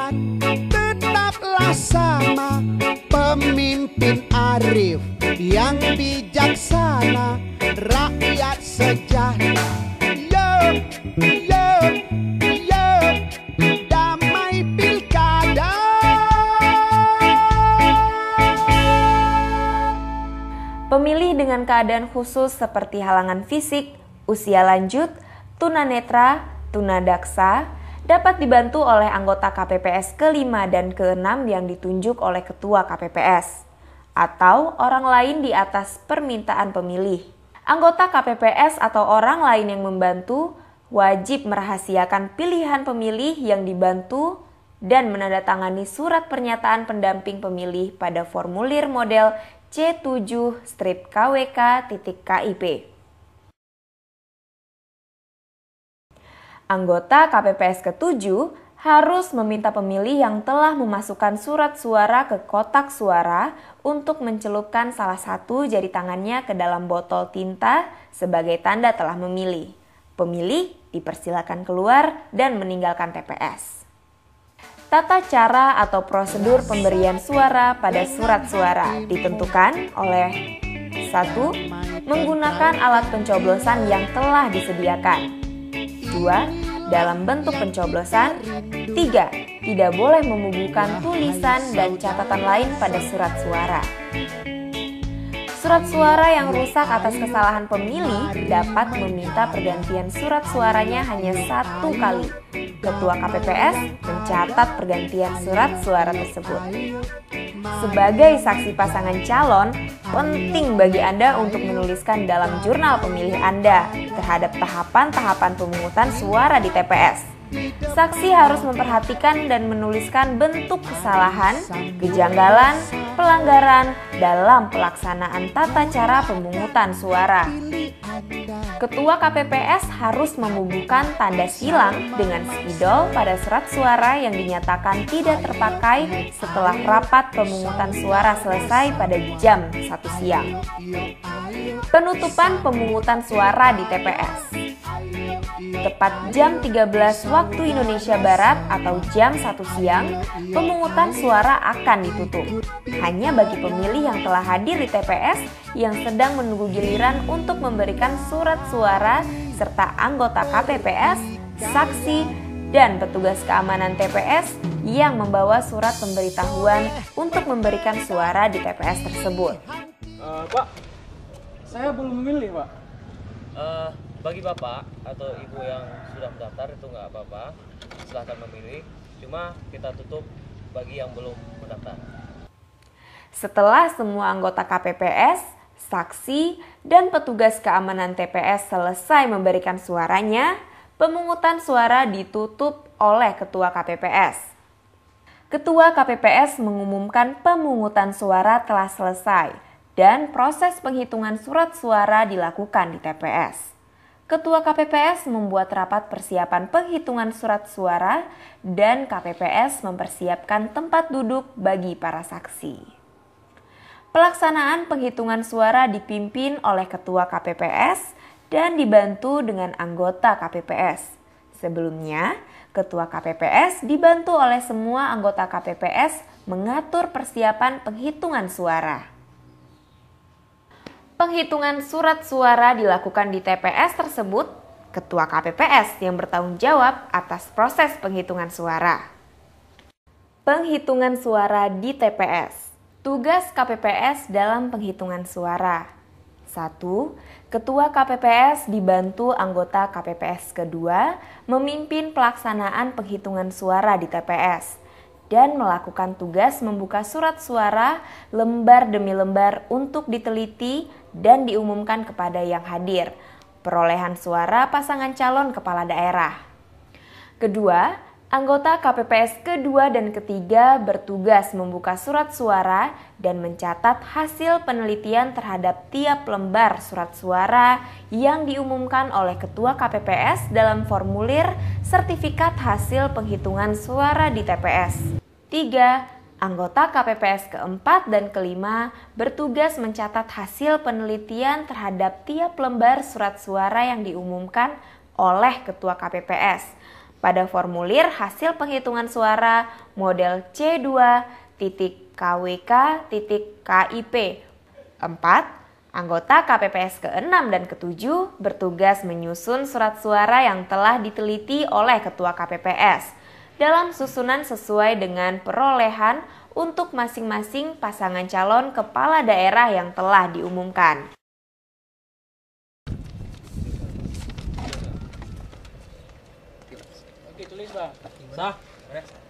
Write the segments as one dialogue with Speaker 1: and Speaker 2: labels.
Speaker 1: umat tetaplah sama, pemimpin arif yang bijaksana, rakyat sejahtera. Yo, yo, yo, damai pilkada.
Speaker 2: Pemilih dengan keadaan khusus seperti halangan fisik, usia lanjut, tunanetra, tunadaksa dapat dibantu oleh anggota KPPS ke-5 dan ke-6 yang ditunjuk oleh Ketua KPPS atau orang lain di atas permintaan pemilih. Anggota KPPS atau orang lain yang membantu wajib merahasiakan pilihan pemilih yang dibantu dan menandatangani surat pernyataan pendamping pemilih pada formulir model C7-KWK.KIP. Anggota KPPS ke-7 harus meminta pemilih yang telah memasukkan surat suara ke kotak suara untuk mencelupkan salah satu jari tangannya ke dalam botol tinta sebagai tanda telah memilih. Pemilih dipersilakan keluar dan meninggalkan TPS. Tata cara atau prosedur pemberian suara pada surat suara ditentukan oleh 1. Menggunakan alat pencoblosan yang telah disediakan. 2. Dalam bentuk pencoblosan. 3. Tidak boleh membubuhkan tulisan dan catatan lain pada surat suara. Surat suara yang rusak atas kesalahan pemilih dapat meminta pergantian surat suaranya hanya 1 kali. Ketua KPPS mencatat pergantian surat suara tersebut. Sebagai saksi pasangan calon, penting bagi Anda untuk menuliskan dalam jurnal pemilih Anda terhadap tahapan-tahapan pemungutan suara di TPS. Saksi harus memperhatikan dan menuliskan bentuk kesalahan, kejanggalan, pelanggaran dalam pelaksanaan tata cara pemungutan suara. Ketua KPPS harus membubuhkan tanda silang dengan spidol pada surat suara yang dinyatakan tidak terpakai setelah rapat pemungutan suara selesai pada jam 1 siang. Penutupan pemungutan suara di TPS. Tepat jam 13 waktu Indonesia Barat atau jam 1 siang, pemungutan suara akan ditutup. Hanya bagi pemilih yang telah hadir di TPS yang sedang menunggu giliran untuk memberikan surat suara serta anggota KPPS, saksi, dan petugas keamanan TPS yang membawa surat pemberitahuan untuk memberikan suara di TPS tersebut.
Speaker 3: Pak, saya belum memilih, Pak.
Speaker 4: Bagi Bapak atau Ibu yang sudah mendaftar itu nggak apa-apa, silahkan memilih. Cuma kita tutup bagi yang belum mendaftar.
Speaker 2: Setelah semua anggota KPPS, saksi, dan petugas keamanan TPS selesai memberikan suaranya, pemungutan suara ditutup oleh Ketua KPPS. Ketua KPPS mengumumkan pemungutan suara telah selesai dan proses penghitungan surat suara dilakukan di TPS. Ketua KPPS membuat rapat persiapan penghitungan surat suara dan KPPS mempersiapkan tempat duduk bagi para saksi. Pelaksanaan penghitungan suara dipimpin oleh Ketua KPPS dan dibantu dengan anggota KPPS. Sebelumnya, Ketua KPPS dibantu oleh semua anggota KPPS mengatur persiapan penghitungan suara. Penghitungan surat suara dilakukan di TPS tersebut, Ketua KPPS yang bertanggung jawab atas proses penghitungan suara. Penghitungan suara di TPS. Tugas KPPS dalam penghitungan suara. 1. Ketua KPPS dibantu anggota KPPS kedua memimpin pelaksanaan penghitungan suara di TPS dan melakukan tugas membuka surat suara lembar demi lembar untuk diteliti dan diumumkan kepada yang hadir, perolehan suara pasangan calon kepala daerah. Kedua, anggota KPPS kedua dan ketiga bertugas membuka surat suara dan mencatat hasil penelitian terhadap tiap lembar surat suara yang diumumkan oleh Ketua KPPS dalam formulir sertifikat hasil penghitungan suara di TPS. 3. Anggota KPPS keempat dan kelima bertugas mencatat hasil penelitian terhadap tiap lembar surat suara yang diumumkan oleh Ketua KPPS, pada formulir hasil penghitungan suara model C2.KWK.KIP. 4. Anggota KPPS ke-6 dan ke-7 bertugas menyusun surat suara yang telah diteliti oleh Ketua KPPS dalam susunan sesuai dengan perolehan untuk masing-masing pasangan calon kepala daerah yang telah diumumkan.
Speaker 3: Oke, tulis Bang. Sah.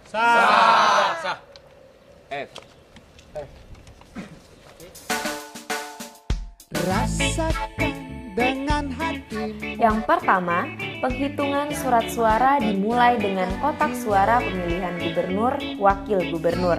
Speaker 4: Sah. F.
Speaker 1: Rasakan dengan hati.
Speaker 2: Yang pertama, penghitungan surat suara dimulai dengan kotak suara pemilihan gubernur, wakil gubernur.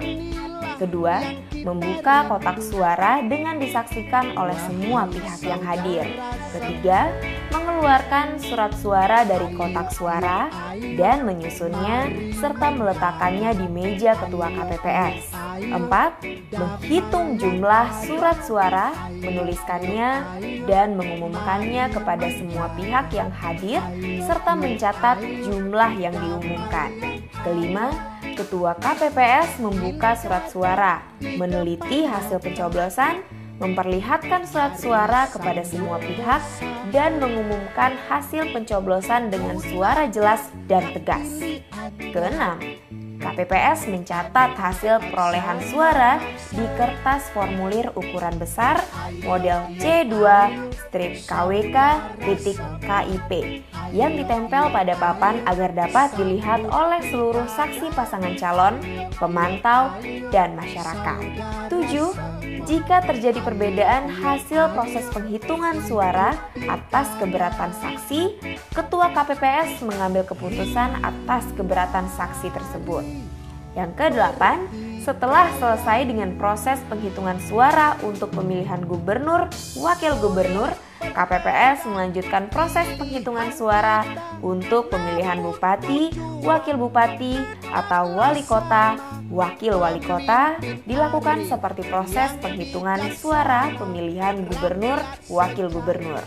Speaker 2: Kedua, membuka kotak suara dengan disaksikan oleh semua pihak yang hadir. Ketiga, mengeluarkan surat suara dari kotak suara dan menyusunnya serta meletakkannya di meja Ketua KPPS. 4. Menghitung jumlah surat suara, menuliskannya dan mengumumkannya kepada semua pihak yang hadir serta mencatat jumlah yang diumumkan. Kelima, Ketua KPPS membuka surat suara, meneliti hasil pencoblosan, memperlihatkan surat suara kepada semua pihak, dan mengumumkan hasil pencoblosan dengan suara jelas dan tegas. Keenam, KPPS mencatat hasil perolehan suara di kertas formulir ukuran besar model C2.KWK.KIP yang ditempel pada papan agar dapat dilihat oleh seluruh saksi pasangan calon, pemantau, dan masyarakat. 7. Jika terjadi perbedaan hasil proses penghitungan suara atas keberatan saksi, Ketua KPPS mengambil keputusan atas keberatan saksi tersebut. Yang ke-8, setelah selesai dengan proses penghitungan suara untuk pemilihan gubernur, wakil gubernur, KPPS melanjutkan proses penghitungan suara untuk pemilihan bupati, wakil bupati, atau wali kota, wakil wali kota, dilakukan seperti proses penghitungan suara pemilihan gubernur, wakil gubernur.